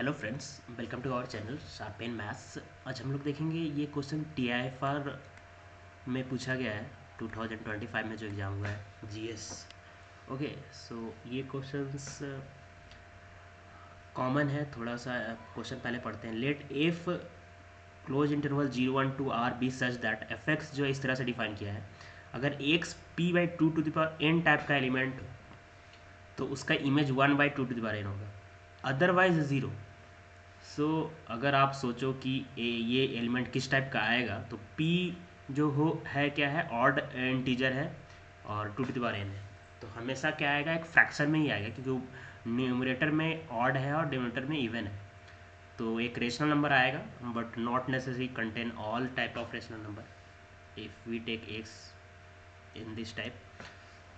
Hello friends, welcome to our channel sharp and maths. आज हम लोग देखेंगे ये क्वेश्चन टीआईएफआर में पूछा गया है 2025 में जो एग्ज़ाम हुआ है जीएस। ओके, सो ये क्वेश्चंस कॉमन है। थोड़ा सा क्वेश्चन पहले पढ़ते हैं। Let f closed interval 0 1 2 R be such that f x जो है इस तरह से डिफाइन किया है। अगर x p by two to the power N type का एलिमेंट तो उसका image 1/2 to the power n होगा, अदरवाइज ज़ीरो। सो अगर आप सोचो कि ये एलिमेंट किस टाइप का आएगा तो P जो हो है क्या है, ऑड इंटीजर है और two to the power n है, तो हमेशा क्या आएगा, एक फ्रैक्शन में ही आएगा क्योंकि न्यूमरेटर में ऑड है और डिनोमिनेटर में इवन है। तो एक रेशनल नंबर आएगा but not necessary contain all type of rational number if we take x in this type.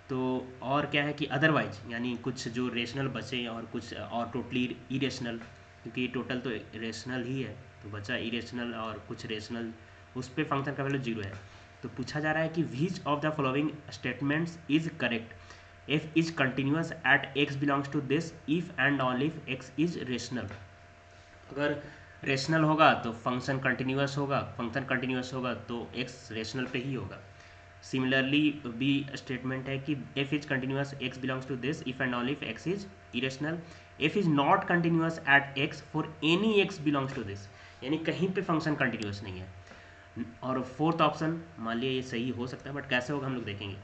तो और क्या है कि अदरवाइज यानी कुछ जो रेशनल बचे और कुछ और टोटली इरेशनल, क्योंकि टोटल तो रेशनल ही है तो बचा इरेशनल और कुछ रेशनल, उस पर फंक्शन का वैल्यू जीरो है। तो पूछा जा रहा है कि which of the following statements is correct if is continuous at x belongs to this if and only if x is rational. अगर रेशनल होगा तो फंक्शन कंटिन्यूस होगा, फंक्शन कंटिन्यूस होगा तो एक्स रेशनल पे ही होगा। सिमिलरली बी स्टेटमेंट है कि F is continuous X belongs to this if and only if x is irrational. F is not continuous at X for any X belongs to this, यानी कहीं पे function continuous नहीं है। और fourth option मान लिया ये सही हो सकता है बट कैसे होगा हम लोग देखेंगे।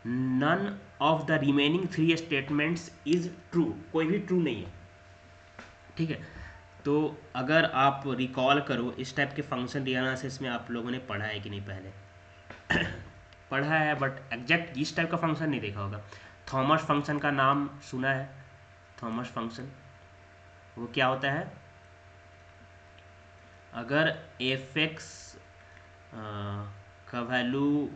None of the remaining three statements is true, कोई भी ट्रू नहीं है। ठीक है, तो अगर आप रिकॉल करो इस टाइप के फंक्शन एनालिसिस में आप लोगों ने पढ़ा है कि नहीं, पहले पढ़ा है बट एग्जैक्ट इस टाइप का फंक्शन नहीं देखा होगा। थॉमस फंक्शन का नाम सुना है? थॉमस फंक्शन वो क्या होता है, अगर एफ एक्स का वैल्यू,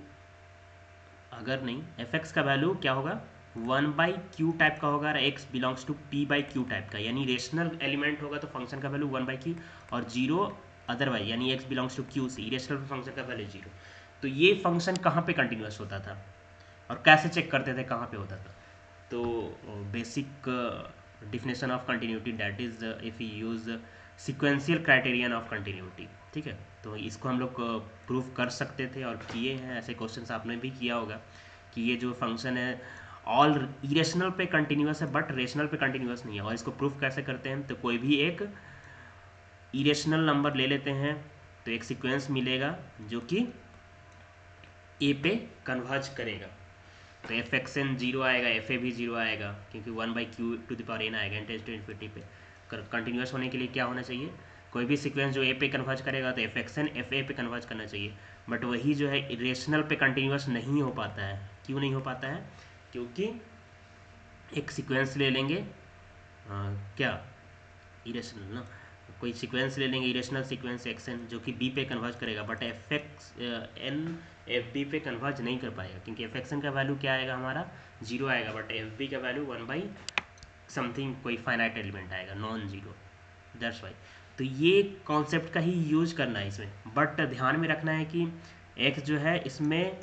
अगर नहीं एफ एक्स का वैल्यू क्या होगा 1/q टाइप का होगा और x belongs to p/q type का, यानी रेशनल एलिमेंट होगा तो फंक्शन का वैल्यू 1/q और जीरो अदरवाइज यानी एक्स बिलोंग्स टू q से इरेशनल फंक्शन का वैल्यू जीरो। तो ये फंक्शन कहाँ पे कंटिन्यूस होता था और कैसे चेक करते थे कहाँ पे होता था। तो basic definition of continuity that is if you use sequential criterion of continuity. ठीक है, तो इसको हम लोग प्रूव कर सकते थे और किए हैं। ऐसे क्वेश्चंस आपने भी किया होगा कि ये जो फंक्शन है ऑल इरेशनल पे कंटिन्यूस है बट रेशनल पे कंटिन्यूस नहीं है। और इसको प्रूफ कैसे करते हैं, तो कोई भी एक इरेशनल नंबर ले लेते हैं तो एक सीक्वेंस मिलेगा जो कि ए पे कन्वर्ज करेगा। तो एफ एक्स एन जीरो आएगा, एफ ए भी जीरो आएगा क्योंकि 1/q to the power N आएगा इंटेंस टू इन्फिनिटी पे। कंटिन्यूस होने के लिए क्या होना चाहिए, कोई भी सीक्वेंस जो ए पे कन्वर्ज करेगा तो F x N F A पे कन्वर्ज करना चाहिए। बट वही जो है रेशनल पे कंटिन्यूस नहीं हो पाता है। क्यों नहीं हो पाता है, क्योंकि एक सीक्वेंस ले लेंगे क्या इरेशनल ना, कोई सीक्वेंस ले लेंगे इरेशनल सीक्वेंस एक्स एन जो कि बी पे कन्वर्ज करेगा but F x N F B पे कन्वर्ज नहीं कर पाएगा क्योंकि एफ एक्स एन का वैल्यू क्या आएगा हमारा जीरो आएगा बट एफ बी का वैल्यू 1/समथिंग कोई फाइनाइट एलिमेंट आएगा नॉन जीरो, दैट्स वाई। तो ये कॉन्सेप्ट का ही यूज करना है इसमें, बट ध्यान में रखना है कि एक्स जो है इसमें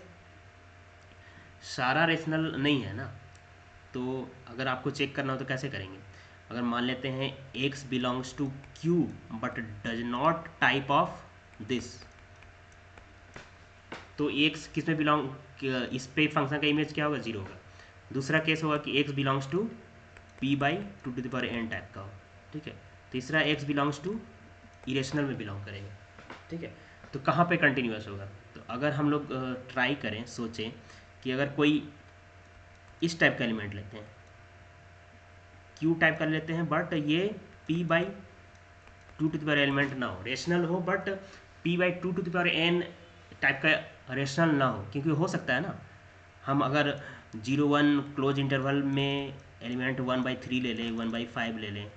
सारा रेशनल नहीं है ना। तो अगर आपको चेक करना हो तो कैसे करेंगे, अगर मान लेते हैं x belongs to q but does not type of this, तो x किस में बिलोंग, इस पे फंक्शन का इमेज क्या होगा, जीरो होगा। दूसरा केस होगा कि x belongs to p/2 to the power n type का हो। ठीक है, तीसरा x बिलोंग्स टू इरेशनल में बिलोंग करेगा। ठीक है, तो कहाँ पे कंटिन्यूस होगा, तो अगर हम लोग ट्राई करें, सोचें कि अगर कोई इस टाइप का एलिमेंट लेते हैं, क्यू टाइप का लेते हैं बट ये p/2 to the power element ना हो, रेशनल हो but p/2 to the power n type का रेशनल ना हो, क्योंकि हो सकता है ना हम अगर 0 1 क्लोज इंटरवल में एलिमेंट 1/3 ले लें, 1/5 ले लें,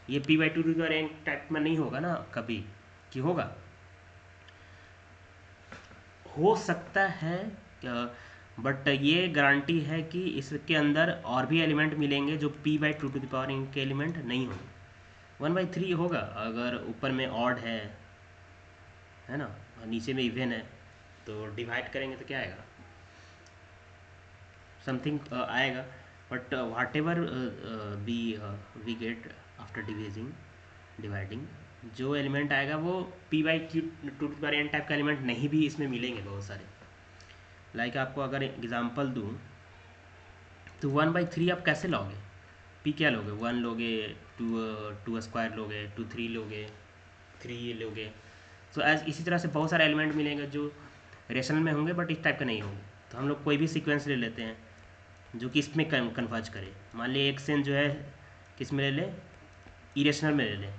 ये p/2 to the power n type में नहीं होगा ना कभी, कि होगा, हो सकता है बट ये गारंटी है कि इसके अंदर और भी एलिमेंट मिलेंगे जो p/2 to the power n के एलिमेंट नहीं होंगे। 1/3 होगा अगर ऊपर में ऑड है ना, और नीचे में इवन है, तो डिवाइड करेंगे तो क्या आएगा, समथिंग आएगा। But whatever we we get after dividing, dividing जो एलिमेंट आएगा वो p by q to the power n type का एलिमेंट नहीं भी इसमें मिलेंगे बहुत सारे। लाइक आपको अगर एग्जांपल दूं तो 1/3 आप कैसे लोगे? p क्या लोगे? 1 लोगे, 2 स्क्वायर लोगे, 3 लोगे, 3 लोगे। सो एज इसी तरह से बहुत सारे एलिमेंट मिलेंगे जो रेशनल में होंगे बट इस टाइप के नहीं होंगे। तो हम लोग कोई भी सीक्वेंस ले लेते हैं जो कि इसमें कन्वर्ज करे। मान ली एक सेन जो है किस में ले लें, इरेशनल में ले लें,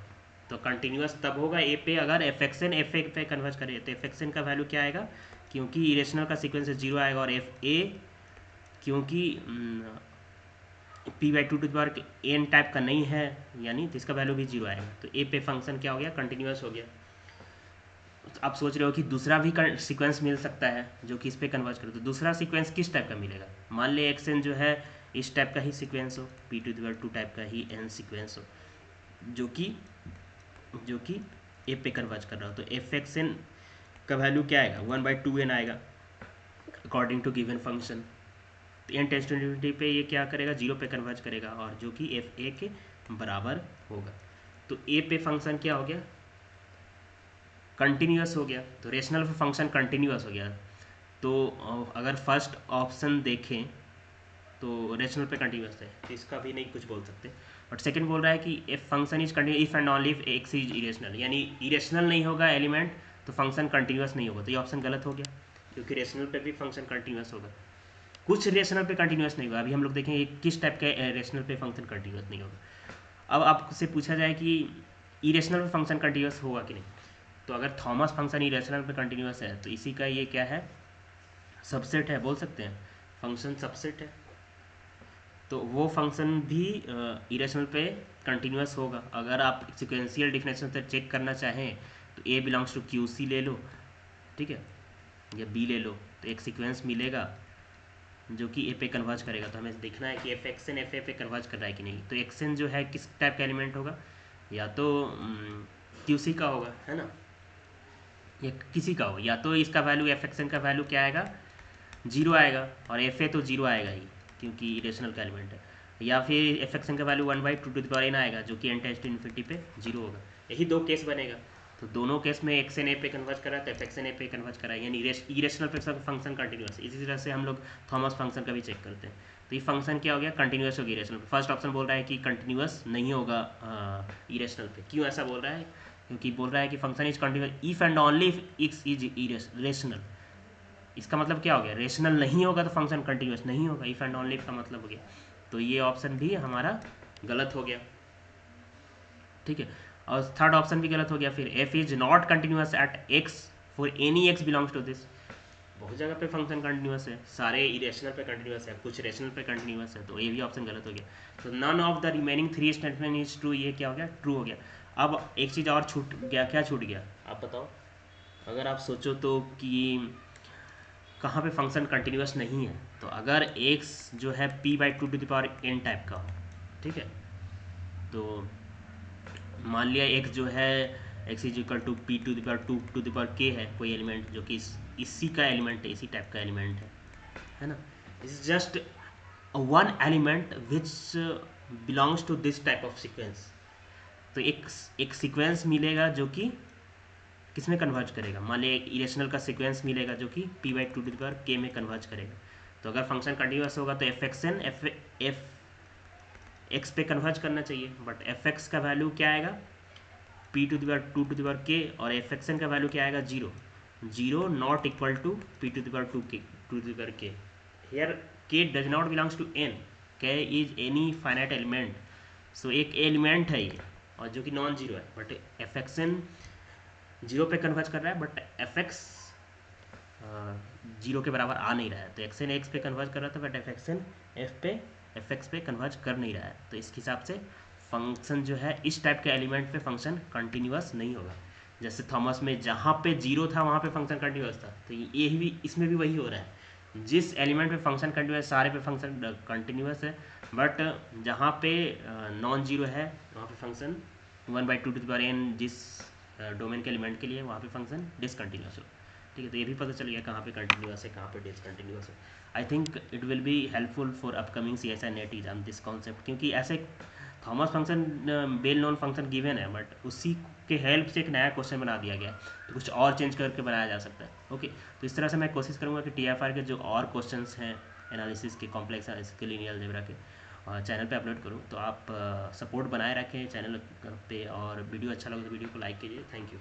तो कंटिन्यूस तब होगा ए पे अगर F x N F A पे कन्वर्ज करे। तो एफ एक्स एन का वैल्यू क्या आएगा? क्योंकि इरेशनल का सीक्वेंस है 0 आएगा, और एफ ए क्योंकि P by two power N type का नहीं है यानी तो इसका वैल्यू भी 0 आएगा। तो ए पे फंक्शन क्या हो गया? कंटिन्यूस हो गया। तो आप सोच रहे हो कि दूसरा भी सीक्वेंस मिल सकता है जो कि इस पे कन्वर्ज करे। तो दूसरा सीक्वेंस किस टाइप का मिलेगा? मान ले एक्स एन जो है इस टाइप का ही सीक्वेंस हो, पी टू पावर 2 टाइप का ही एन सीक्वेंस हो, जो कि ए पे कन्वर्ज कर रहा हो। तो एफ एक्स एन का वैल्यू क्या आएगा? 1/2n आएगा अकॉर्डिंग टू गिवन फंक्शन। तो एन टेंस टू इन्फिनिटी पे ये क्या करेगा? 0 पे कन्वर्ज करेगा, और जो कि एफ ए के बराबर होगा। तो ए पे फंक्शन क्या हो गया? कंटिन्यूस हो गया। तो रेशनल पे फंक्शन कंटिन्यूस हो गया। तो अगर फर्स्ट ऑप्शन देखें तो रेशनल पे कंटिन्यूस है, तो इसका भी नहीं कुछ बोल सकते। बट सेकंड बोल रहा है कि if function is continuous if and only if x is irrational, यानी इरेशनल नहीं होगा एलिमेंट तो फंक्शन कंटिन्यूस नहीं होगा। तो ये ऑप्शन गलत हो गया, क्योंकि रेशनल पे भी फंक्शन कंटिन्यूस होगा, कुछ रेशनल पे कंटिन्यूस नहीं होगा। अभी हम लोग देखेंगे किस टाइप का रेशनल पे फंक्शन कंटिन्यूस नहीं होगा। अब आपसे पूछा जाए कि इरेशनल पे फंक्शन कंटिन्यूस होगा कि नहीं, तो अगर थॉमस फंक्शन इरेशनल पे कंटिन्यूस है तो इसी का ये क्या है? सबसेट है, बोल सकते हैं फंक्शन सबसेट है। तो वो फंक्शन भी इरेशनल पे कंटिन्यूस होगा। अगर आप सिक्वेंशियल डिफिनेशन से चेक करना चाहें तो ए बिलोंग्स टू क्यू सी ले लो, ठीक है, या बी ले लो, तो एक सीक्वेंस मिलेगा जो कि ए पे कन्वर्ज करेगा। तो हमें देखना है कि F x N F A पे कन्वर्ज कर रहा है कि नहीं। तो एक्स एन जो है किस टाइप का एलिमेंट होगा? या तो क्यू सी का होगा, है ना, या किसी का हो। या तो इसका वैल्यू एफ एक्स एन का वैल्यू क्या आएगा? 0 आएगा, और एफ ए तो 0 आएगा ही क्योंकि रेशनल का एलिमेंट है। या फिर एफ एक्स एन का वैल्यू 1/2 आएगा जो कि एन टेंस टू इन्फिनिटी पे 0 होगा। यही दो केस बनेगा। तो दोनों केस में एक्स एन ए पे कन्वर्ज करा तो एफ एक्स एन ए पे कन्वर्ज करा, यानी इरेशनल पे फंक्शन कंटिन्यूस। इसी तरह से हम लोग थॉमस फंक्शन का भी चेक करते हैं। तो ये फंक्शन क्या हो गया? कंटिन्यूस हो गया इरेशनल पे। फर्स्ट ऑप्शन बोल रहा है कि कंटिन्यूस नहीं होगा इरेशनल पे। क्यों ऐसा बोल रहा है? क्योंकि बोल रहा है कि function is continuous if and only if x is rational. इसका मतलब क्या हो गया? रेशनल नहीं होगा तो फंक्शन कंटिन्यूस नहीं होगा। इफ एंड ओनली इफ का मतलब हो गया। तो ये ऑप्शन भी हमारा गलत हो गया, ठीक है। और थर्ड ऑप्शन भी गलत हो गया। फिर F is not continuous at X for any X belongs to this. बहुत जगह पे फंक्शन कंटिन्यूस है, सारे इरेशनल पे कंटिन्यूस है, कुछ रेशनल पे कंटिन्यूस है, तो ये भी ऑप्शन गलत हो गया। तो none of the remaining 3 statement is true. ये क्या हो गया? ट्रू हो गया। अब एक चीज़ और छूट गया। क्या छूट गया आप बताओ? अगर आप सोचो तो कि कहाँ पे फंक्शन कंटिन्यूस नहीं है, तो अगर एक्स जो है p/2n टाइप का हो, ठीक है, तो मान लिया एक्स जो है x is equal to p/2 है कोई एलिमेंट जो कि इसी का एलिमेंट है, इसी टाइप का एलिमेंट है ना। It's just one element which belongs to this type of sequence. तो एक सीक्वेंस मिलेगा जो कि किस में कन्वर्ज करेगा? मान लिया एक इरेशनल का सीक्वेंस मिलेगा जो कि p/2 में कन्वर्ज करेगा। तो अगर फंक्शन कंटिन्यूस होगा तो F x N F x पे कन्वर्ज करना चाहिए, बट एफ एक्स का वैल्यू क्या आएगा? p/2 और एफ एक्स एन का वैल्यू क्या आएगा? 0 not equal to p/2 here k does not belongs to n, k is any finite element. So एक एलिमेंट है ये, और जो कि नॉन जीरो है, बट एफ एक्स एन 0 पे कन्वर्ज कर रहा है, बट एफ एक्स 0 के बराबर आ नहीं रहा है। तो एक्स एन एक्स पे कन्वर्ज कर रहा था, but F x N F x पे कन्वर्ज कर नहीं रहा है। तो इस हिसाब से फंक्शन जो है इस टाइप के एलिमेंट पे फंक्शन कंटिन्यूस नहीं होगा। जैसे थॉमस में जहाँ पे 0 था वहाँ पे फंक्शन कंटिन्यूस था, तो ये भी इसमें भी वही हो रहा है। जिस एलिमेंट पे फंक्शन कंटिन्यूस, सारे पे फंक्शन कंटिन्यूस है, बट जहाँ पे नॉन जीरो है वहाँ पे फंक्शन 1/2n जिस डोमेन के एलिमेंट के लिए वहाँ पे फंक्शन डिसकंटिन्यूस हो, ठीक है। तो ये भी पता चल गया कहाँ पे कंटिन्यूस है, कहाँ पे डिसकंटिन्यूस है। I think it will be helpful for upcoming CSI net exam this concept, क्योंकि ऐसे Thomas function well known function given है, बट उसी के हेल्प से एक नया क्वेश्चन बना दिया गया, तो कुछ और चेंज करके बनाया जा सकता है। ओके, तो इस तरह से मैं कोशिश करूँगा कि TFR के जो और क्वेश्चंस हैं एनालिसिस के, कॉम्प्लेक्स एनालिसिस के, लीनियर अलजेब्रा के, चैनल पे अपलोड करूँ। तो आप सपोर्ट बनाए रखें चैनल पे, और वीडियो अच्छा लगे तो वीडियो को लाइक कीजिए। Thank you.